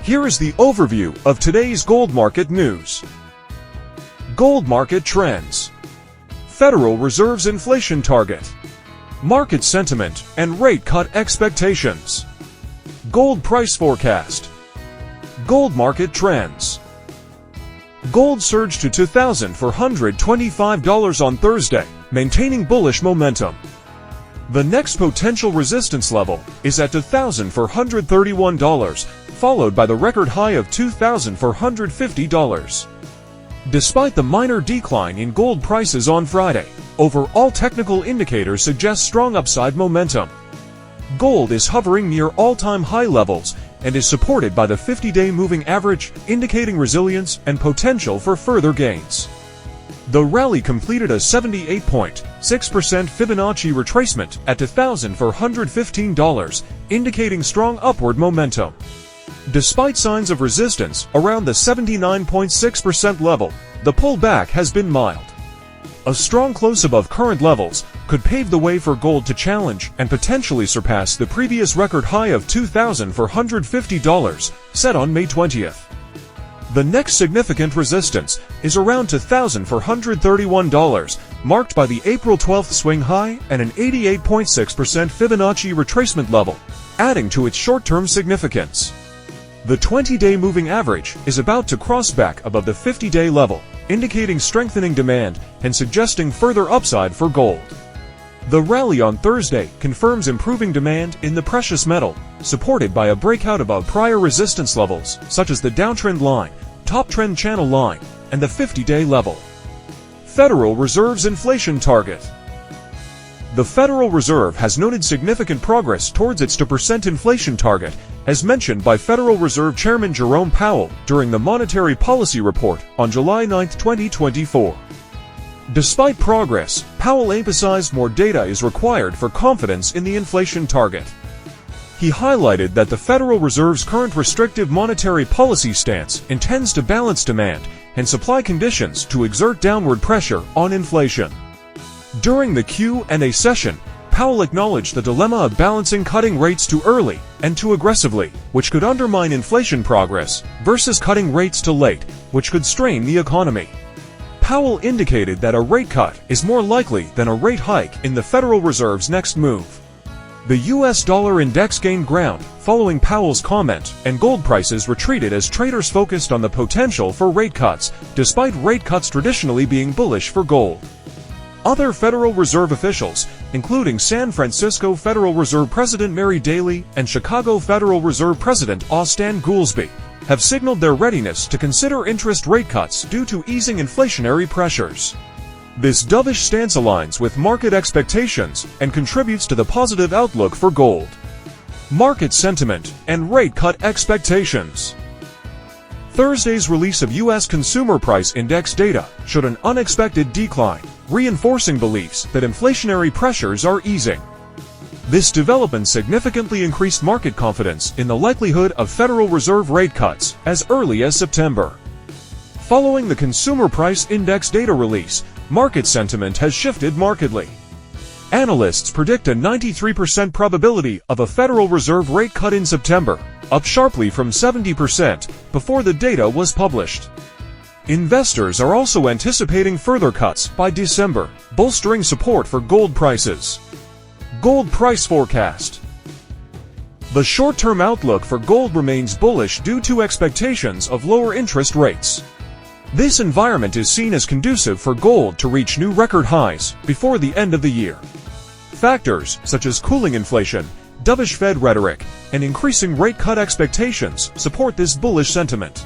Here is the overview of today's gold market news. Gold market trends. Federal Reserve's inflation target. Market sentiment and rate cut expectations. Gold price forecast. Gold market trends. Gold surged to $2,425 on Thursday, maintaining bullish momentum. The next potential resistance level is at $2,431, followed by the record high of $2,450. Despite the minor decline in gold prices on Friday, overall technical indicators suggest strong upside momentum. Gold is hovering near all-time high levels and is supported by the 50-day moving average, indicating resilience and potential for further gains. The rally completed a 78.6% Fibonacci retracement at $2,415, indicating strong upward momentum. Despite signs of resistance around the 79.6% level, the pullback has been mild. A strong close above current levels could pave the way for gold to challenge and potentially surpass the previous record high of $2,450 set on May 20th. The next significant resistance is around $2,431, marked by the April 12th swing high and an 88.6% Fibonacci retracement level, adding to its short-term significance. The 20-day moving average is about to cross back above the 50-day level, indicating strengthening demand and suggesting further upside for gold. The rally on Thursday confirms improving demand in the precious metal, supported by a breakout above prior resistance levels such as the downtrend line, top trend channel line, and the 50-day level. Federal Reserve's inflation target. The Federal Reserve has noted significant progress towards its 2% inflation target, as mentioned by Federal Reserve Chairman Jerome Powell during the Monetary Policy Report on July 9, 2024. Despite progress, Powell emphasized more data is required for confidence in the inflation target. He highlighted that the Federal Reserve's current restrictive monetary policy stance intends to balance demand and supply conditions to exert downward pressure on inflation. During the Q&A session, Powell acknowledged the dilemma of balancing cutting rates too early and too aggressively, which could undermine inflation progress, versus cutting rates too late, which could strain the economy. Powell indicated that a rate cut is more likely than a rate hike in the Federal Reserve's next move. The US dollar index gained ground following Powell's comment, and gold prices retreated as traders focused on the potential for rate cuts, despite rate cuts traditionally being bullish for gold. Other Federal Reserve officials, including San Francisco Federal Reserve President Mary Daly and Chicago Federal Reserve President Austan Goolsbee, have signaled their readiness to consider interest rate cuts due to easing inflationary pressures. This dovish stance aligns with market expectations and contributes to the positive outlook for gold. Market sentiment and rate cut expectations. Thursday's release of U.S. Consumer Price Index data showed an unexpected decline, reinforcing beliefs that inflationary pressures are easing. This development significantly increased market confidence in the likelihood of Federal Reserve rate cuts as early as September. Following the Consumer Price Index data release, market sentiment has shifted markedly. Analysts predict a 93% probability of a Federal Reserve rate cut in September, up sharply from 70% before the data was published. Investors are also anticipating further cuts by December, bolstering support for gold prices. Gold price forecast. The short-term outlook for gold remains bullish due to expectations of lower interest rates. This environment is seen as conducive for gold to reach new record highs before the end of the year. Factors such as cooling inflation, dovish Fed rhetoric, and increasing rate cut expectations support this bullish sentiment.